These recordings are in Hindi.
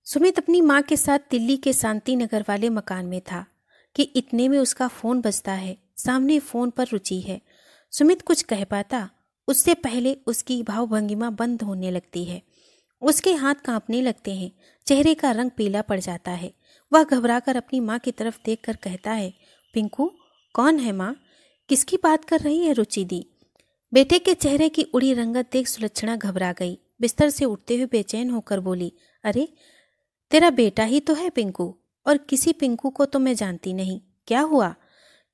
सुमित अपनी माँ के साथ दिल्ली के शांति नगर वाले मकान में था कि इतने में उसका फोन बजता है। सामने फोन पर रुचि है। सुमित कुछ कह पाता उससे पहले उसकी भावभंगिमा बंद होने लगती है। उसके हाथ कांपने लगते हैं, चेहरे का रंग पीला पड़ जाता है। वह घबराकर अपनी माँ की तरफ देखकर कहता है, पिंकू कौन है माँ? किसकी बात कर रही है रुचि दी? बेटे के चेहरे की उड़ी रंगत देख सुलक्षणा घबरा गई। बिस्तर से उठते हुए बेचैन होकर बोली, अरे तेरा बेटा ही तो है पिंकू, और किसी पिंकू को तो मैं जानती नहीं। क्या हुआ?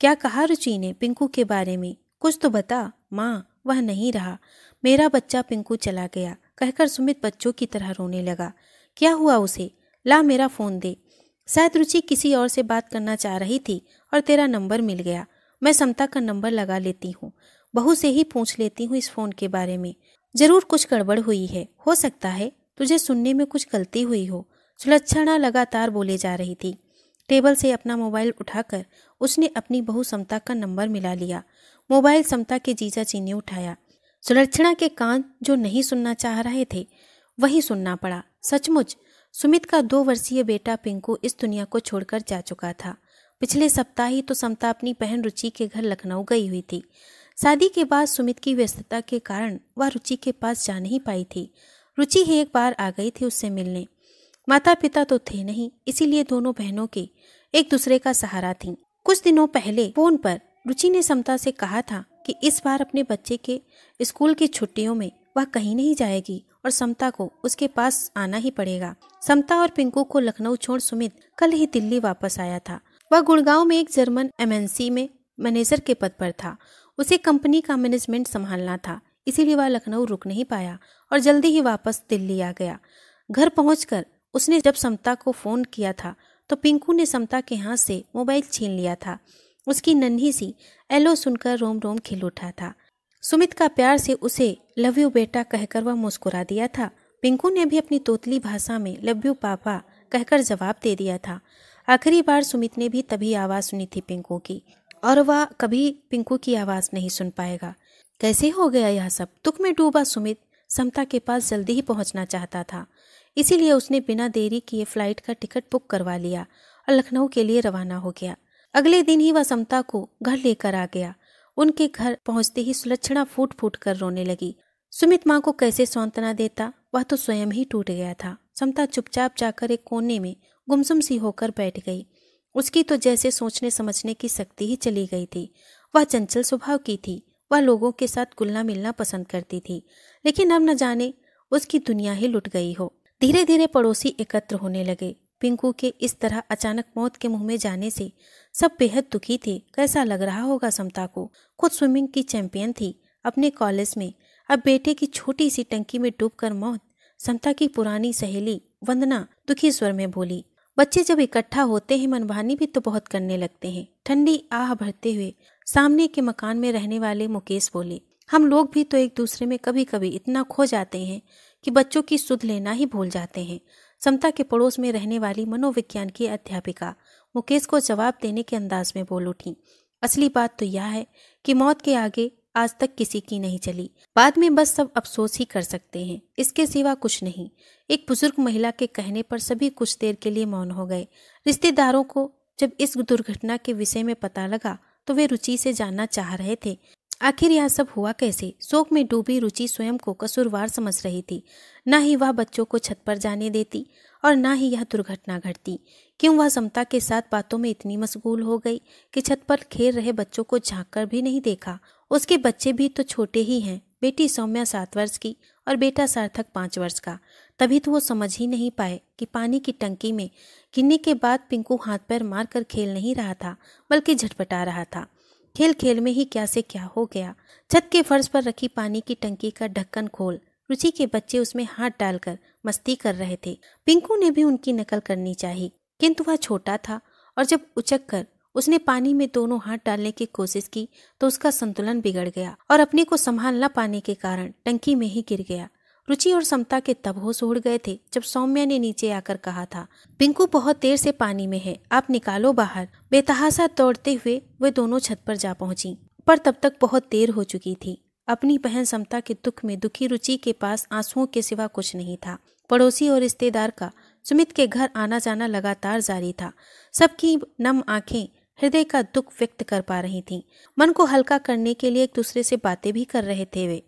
क्या कहा रुचि ने पिंकू के बारे में? कुछ तो बता माँ। वह नहीं रहा, मेरा बच्चा पिंकू चला गया, कहकर सुमित बच्चों की तरह रोने लगा। क्या हुआ उसे? ला मेरा फोन दे। शायद रुचि किसी और से बात करना चाह रही थी और तेरा नंबर मिल गया। मैं समता का नंबर लगा लेती हूँ, बहू से ही पूछ लेती हूँ इस फोन के बारे में। जरूर कुछ गड़बड़ हुई है, हो सकता है तुझे सुनने में कुछ गलती हुई हो। सुलक्षणा लगातार बोले जा रही थी। टेबल से अपना मोबाइल उठाकर उसने अपनी बहू समता का नंबर मिला लिया। मोबाइल समता के जीजा जी ने उठाया। सुलक्षणा के कान जो नहीं सुनना चाह रहे थे वही सुनना पड़ा। सचमुच सुमित का 2 वर्षीय बेटा पिंकू इस दुनिया को छोड़कर जा चुका था। पिछले सप्ताह ही तो समता अपनी बहन रुचि के घर लखनऊ गई हुई थी। शादी के बाद सुमित की व्यस्तता के कारण वह रुचि के पास जा नहीं पाई थी। रुचि ही एक बार आ गई थी उससे मिलने। माता पिता तो थे नहीं, इसीलिए दोनों बहनों के एक दूसरे का सहारा थीं। कुछ दिनों पहले फोन पर रुचि ने समता से कहा था कि इस बार अपने बच्चे के स्कूल की छुट्टियों में वह कहीं नहीं जाएगी और समता को उसके पास आना ही पड़ेगा। समता और पिंकू को लखनऊ छोड़ सुमित कल ही दिल्ली वापस आया था। वह गुड़गांव में एक जर्मन एमएनसी में मैनेजर के पद पर था। उसे कंपनी का मैनेजमेंट संभालना था, इसीलिए वह लखनऊ रुक नहीं पाया और जल्दी ही वापस दिल्ली आ गया। घर पहुंचकर उसने जब समता को फोन किया था तो पिंकू ने समता के हाथ से मोबाइल छीन लिया था। उसकी नन्ही सी एलो सुनकर रोम रोम खिल उठा था। सुमित का प्यार से उसे लव यू बेटा कहकर वह मुस्कुरा दिया था। पिंकू ने भी अपनी तोतली भाषा में लव यू पापा कहकर जवाब दे दिया था। आखिरी बार सुमित ने भी तभी आवाज सुनी थी पिंकू की, और वह कभी पिंकू की आवाज नहीं सुन पाएगा। कैसे हो गया यह सब? दुख में डूबा सुमित समता के पास जल्दी ही पहुंचना चाहता था, इसीलिए उसने बिना देरी किए फ्लाइट का टिकट बुक करवा लिया और लखनऊ के लिए रवाना हो गया। अगले दिन ही वह समता को घर लेकर आ गया। उनके घर पहुंचते ही सुलक्षणा फूट फूट कर रोने लगी। सुमित माँ को कैसे सांत्वना देता, वह तो स्वयं ही टूट गया था। समता चुपचाप जाकर एक कोने में गुमसुम सी होकर बैठ गई। उसकी तो जैसे सोचने समझने की शक्ति ही चली गई थी। वह चंचल स्वभाव की थी। वह लोगों के साथ घुलना मिलना पसंद करती थी, लेकिन अब न जाने उसकी दुनिया ही लुट गई हो। धीरे धीरे पड़ोसी एकत्र होने लगे। पिंकू के इस तरह अचानक मौत के मुंह में जाने से सब बेहद दुखी थे। कैसा लग रहा होगा समता को? खुद स्विमिंग की चैंपियन थी अपने कॉलेज में, अब बेटे की छोटी सी टंकी में डूबकर मौत। समता की पुरानी सहेली वंदना दुखी स्वर में बोली, बच्चे जब इकट्ठा होते हैं मनभानी भी तो बहुत करने लगते हैं। ठंडी आह भरते हुए सामने के मकान में रहने वाले मुकेश बोले, हम लोग भी तो एक दूसरे में कभी कभी इतना खो जाते हैं कि बच्चों की सुध लेना ही भूल जाते हैं। समता के पड़ोस में रहने वाली मनोविज्ञान की अध्यापिका मुकेश को जवाब देने के अंदाज में बोल उठी, असली बात तो यह है कि मौत के आगे आज तक किसी की नहीं चली। बाद में बस सब अफसोस ही कर सकते हैं, इसके सिवा कुछ नहीं। एक बुजुर्ग महिला के कहने पर सभी कुछ देर के लिए मौन हो गए। रिश्तेदारों को जब इस दुर्घटना के विषय में पता लगा तो वे रुचि से जानना चाह रहे थे आखिर यह सब हुआ कैसे। शोक में डूबी रुचि स्वयं को कसूरवार समझ रही थी। न ही वह बच्चों को छत पर जाने देती और न ही यह दुर्घटना घटती। क्यों वह समता के साथ बातों में इतनी मशगूल हो गई कि छत पर खेल रहे बच्चों को झांक कर भी नहीं देखा। उसके बच्चे भी तो छोटे ही हैं। बेटी सौम्या 7 वर्ष की और बेटा सार्थक 5 वर्ष का। तभी तो वो समझ ही नहीं पाए कि पानी की टंकी में गिरने के बाद पिंकू हाथ पैर मार कर खेल नहीं रहा था, बल्कि झटपटा रहा था। खेल खेल में ही क्या से क्या हो गया। छत के फर्श पर रखी पानी की टंकी का ढक्कन खोल रुचि के बच्चे उसमें हाथ डालकर मस्ती कर रहे थे। पिंकू ने भी उनकी नकल करनी चाहिए, किंतु वह छोटा था और जब उचक कर उसने पानी में दोनों हाथ डालने की कोशिश की तो उसका संतुलन बिगड़ गया और अपने को संभाल न पाने के कारण टंकी में ही गिर गया। रुचि और समता के तब होश उड़ गए थे जब सौम्या ने नीचे आकर कहा था, पिंकू बहुत देर से पानी में है, आप निकालो बाहर। बेतहाशा दौड़ते हुए वे दोनों छत पर जा पहुंची, पर तब तक बहुत देर हो चुकी थी। अपनी बहन समता के दुख में दुखी रुचि के पास आंसुओं के सिवा कुछ नहीं था। पड़ोसी और रिश्तेदार का सुमित के घर आना जाना लगातार जारी था। सबकी नम आंखें हृदय का दुख व्यक्त कर पा रही थीं। मन को हल्का करने के लिए एक दूसरे से बातें भी कर रहे थे वे,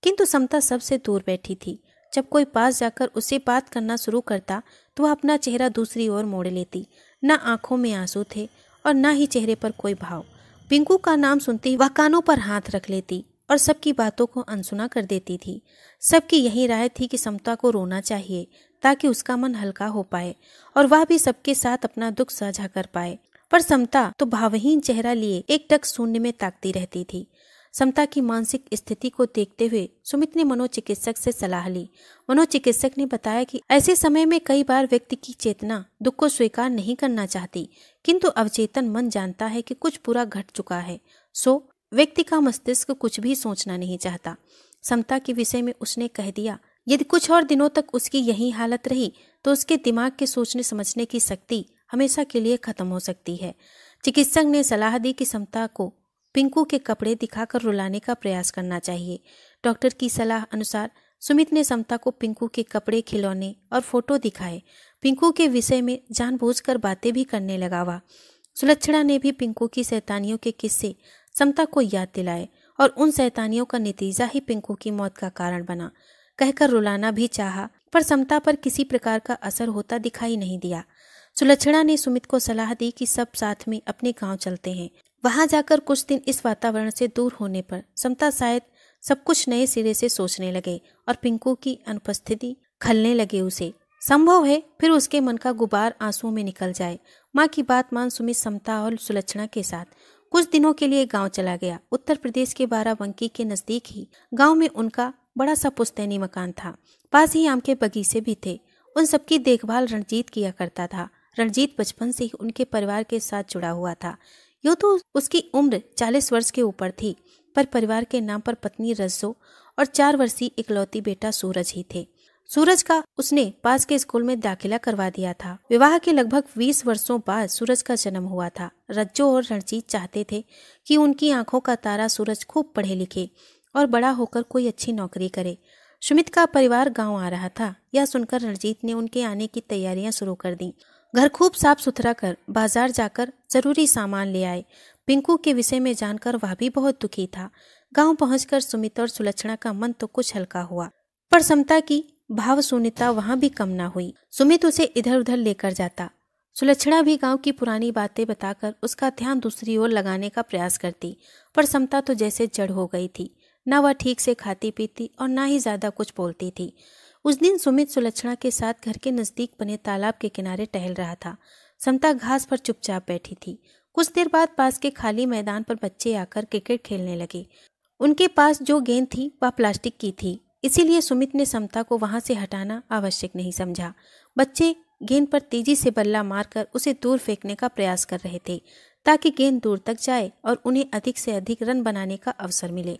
किंतु समता सबसे दूर बैठी थी। जब कोई पास जाकर उससे बात करना शुरू करता तो वह अपना चेहरा दूसरी ओर मोड़ लेती। न आंखों में आंसू थे और न ही चेहरे पर कोई भाव। पिंकू का नाम सुनते ही वह कानों पर हाथ रख लेती और सबकी बातों को अनसुना कर देती थी। सबकी यही राय थी कि समता को रोना चाहिए ताकि उसका मन हल्का हो पाए और वह भी सबके साथ अपना दुख साझा कर पाए। पर समता तो भावहीन चेहरा लिए एकटक शून्य में ताकती रहती थी। समता की मानसिक स्थिति को देखते हुए सुमित ने मनोचिकित्सक से सलाह ली। मनोचिकित्सक ने बताया कि ऐसे समय में कई बार व्यक्ति की चेतना दुख को स्वीकार नहीं करना चाहती, किंतु अवचेतन मन जानता है कि कुछ बुरा घट चुका है, सो व्यक्ति का मस्तिष्क कुछ भी सोचना नहीं चाहता। समता के विषय में उसने कह दिया, यदि कुछ और दिनों तक उसकी यही हालत रही तो उसके दिमाग के सोचने समझने की शक्ति हमेशा के लिए खत्म हो सकती है। चिकित्सक ने सलाह दी कि समता को पिंकू के कपड़े दिखाकर रुलाने का प्रयास करना चाहिए। डॉक्टर की सलाह अनुसार सुमित ने समता को पिंकू के कपड़े, खिलौने और फोटो दिखाए। पिंकू के विषय में जानबूझकर बातें भी करने लगा। वह सुलक्षणा ने भी पिंकू की शैतानियों के किस्से समता को याद दिलाए और उन शैतानियों का नतीजा ही पिंकू की मौत का कारण बना। कहकर रुलाना भी चाहा, पर समता पर किसी प्रकार का असर होता दिखाई नहीं दिया। सुलक्षणा ने सुमित को सलाह दी कि सब साथ में अपने गांव चलते हैं। वहां जाकर कुछ दिन इस वातावरण से दूर होने पर समता शायद सब कुछ नए सिरे से सोचने लगे और पिंकू की अनुपस्थिति खलने लगे उसे। संभव है फिर उसके मन का गुबार आंसुओं में निकल जाए। माँ की बात मान सुमित समता और सुलक्षणा के साथ कुछ दिनों के लिए गांव चला गया। उत्तर प्रदेश के बाराबंकी के नजदीक ही गांव में उनका बड़ा सा पुश्तैनी मकान था। पास ही आम के बगीचे भी थे। उन सबकी देखभाल रणजीत किया करता था। रणजीत बचपन से ही उनके परिवार के साथ जुड़ा हुआ था। यूँ तो उसकी उम्र 40 वर्ष के ऊपर थी, पर परिवार के नाम पर पत्नी रज्जो और 4 वर्षीय इकलौती बेटा सूरज ही थे। सूरज का उसने पास के स्कूल में दाखिला करवा दिया था। विवाह के लगभग 20 वर्षों बाद सूरज का जन्म हुआ था। रज्जो और रणजीत चाहते थे कि उनकी आंखों का तारा सूरज खूब पढ़े लिखे और बड़ा होकर कोई अच्छी नौकरी करे। सुमित का परिवार गांव आ रहा था। यह सुनकर रणजीत ने उनके आने की तैयारियां शुरू कर दी। घर खूब साफ सुथरा कर बाजार जाकर जरूरी सामान ले आए। पिंकू के विषय में जानकर वह भी बहुत दुखी था। गांव पहुंचकर सुमित और सुलक्षणा का मन तो कुछ हल्का हुआ, पर समता की भाव शून्यता वहां भी कम ना हुई। सुमित उसे इधर उधर लेकर जाता। सुलक्षणा भी गांव की पुरानी बातें बताकर उसका ध्यान दूसरी ओर लगाने का प्रयास करती, पर समता तो जैसे जड़ हो गई थी। न वह ठीक से खाती पीती और न ही ज्यादा कुछ बोलती थी। उस दिन सुमित सुलक्षणा के साथ घर के नजदीक बने तालाब के किनारे टहल रहा था। समता घास पर चुपचाप बैठी थी। कुछ देर बाद पास के खाली मैदान पर बच्चे आकर क्रिकेट खेलने लगे। उनके पास जो गेंद थी वह प्लास्टिक की थी, इसीलिए सुमित ने समता को वहां से हटाना आवश्यक नहीं समझा। बच्चे गेंद पर तेजी से बल्ला मारकर उसे दूर फेंकने का प्रयास कर रहे थे ताकि गेंद दूर तक जाए और उन्हें अधिक से अधिक रन बनाने का अवसर मिले।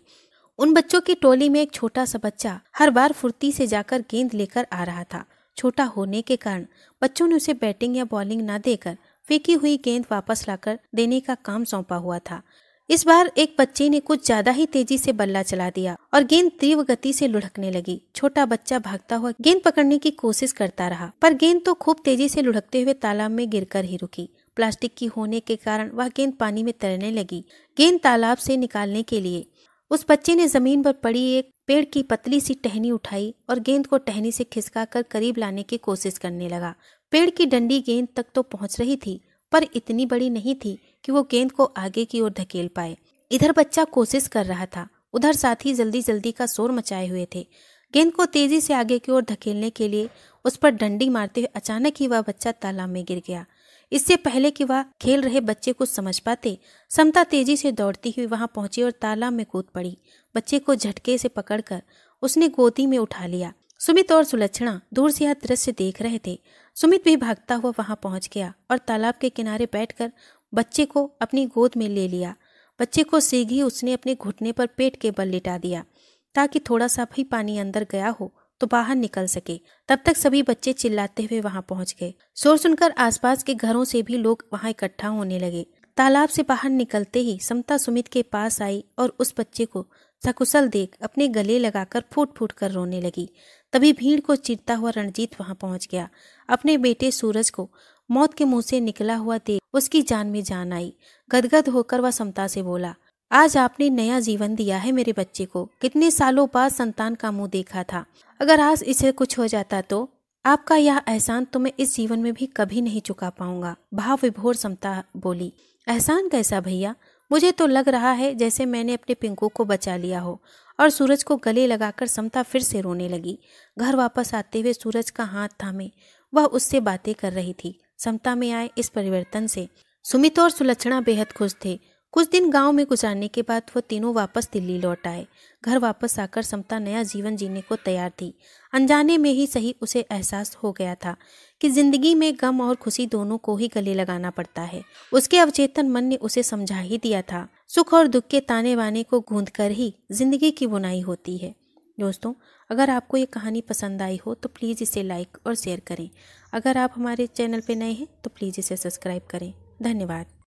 उन बच्चों की टोली में एक छोटा सा बच्चा हर बार फुर्ती से जाकर गेंद लेकर आ रहा था। छोटा होने के कारण बच्चों ने उसे बैटिंग या बॉलिंग न देकर फेंकी हुई गेंद वापस लाकर देने का काम सौंपा हुआ था। इस बार एक बच्चे ने कुछ ज्यादा ही तेजी से बल्ला चला दिया और गेंद तीव्र गति से लुढ़कने लगी। छोटा बच्चा भागता हुआ गेंद पकड़ने की कोशिश करता रहा, पर गेंद तो खूब तेजी से लुढ़कते हुए तालाब में गिरकर ही रुकी। प्लास्टिक की होने के कारण वह गेंद पानी में तैरने लगी। गेंद तालाब से निकालने के लिए उस बच्चे ने जमीन पर पड़ी एक पेड़ की पतली सी टहनी उठाई और गेंद को टहनी से खिसकाकर करीब लाने की कोशिश करने लगा। पेड़ की डंडी गेंद तक तो पहुंच रही थी, पर इतनी बड़ी नहीं थी कि वो गेंद को आगे की ओर धकेल पाए। इधर बच्चा कोशिश कर रहा था, उधर साथी जल्दी जल्दी का शोर मचाए हुए थे। गेंद को तेजी से आगे की ओर धकेलने के लिए उस पर डंडी मारते हुए अचानक ही वह बच्चा तालाब में गिर गया। इससे पहले कि वह खेल रहे बच्चे कुछ समझ पाते, समता तेजी से दौड़ती हुई वहां पहुंची और तालाब में कूद पड़ी। बच्चे को झटके से पकड़कर उसने गोदी में उठा लिया। सुमित और सुलक्षणा दूर से यह दृश्य देख रहे थे। सुमित भी भागता हुआ वहां पहुंच गया और तालाब के किनारे बैठकर बच्चे को अपनी गोद में ले लिया। बच्चे को सीधी उसने अपने घुटने पर पेट के बल लिटा दिया ताकि थोड़ा सा भी पानी अंदर गया हो तो बाहर निकल सके। तब तक सभी बच्चे चिल्लाते हुए वहां पहुंच गए। शोर सुनकर आसपास के घरों से भी लोग वहां इकट्ठा होने लगे। तालाब से बाहर निकलते ही समता सुमित के पास आई और उस बच्चे को सकुशल देख अपने गले लगाकर फूट फूट कर रोने लगी। तभी भीड़ को चीरता हुआ रणजीत वहां पहुंच गया। अपने बेटे सूरज को मौत के मुंह से निकला हुआ देख उसकी जान में जान आई। गदगद होकर वह समता से बोला, आज आपने नया जीवन दिया है मेरे बच्चे को। कितने सालों बाद संतान का मुंह देखा था। अगर आज इसे कुछ हो जाता तो आपका यह एहसान तो मैं इस जीवन में भी कभी नहीं चुका पाऊंगा। भाव विभोर समता बोली, एहसान कैसा भैया? मुझे तो लग रहा है जैसे मैंने अपने पिंकू को बचा लिया हो। और सूरज को गले लगाकर समता फिर से रोने लगी। घर वापस आते हुए सूरज का हाथ थामे वह उससे बातें कर रही थी। समता में आए इस परिवर्तन से सुमित और सुलक्षणा बेहद खुश थे। कुछ दिन गांव में गुजारने के बाद वो तीनों वापस दिल्ली लौट आए। घर वापस आकर समता नया जीवन जीने को तैयार थी। अनजाने में ही सही उसे एहसास हो गया था कि जिंदगी में गम और खुशी दोनों को ही गले लगाना पड़ता है। उसके अवचेतन मन ने उसे समझा ही दिया था, सुख और दुख के ताने बाने को गूंथ कर ही जिंदगी की बुनाई होती है। दोस्तों, अगर आपको ये कहानी पसंद आई हो तो प्लीज़ इसे लाइक और शेयर करें। अगर आप हमारे चैनल पर नए हैं तो प्लीज़ इसे सब्सक्राइब करें। धन्यवाद।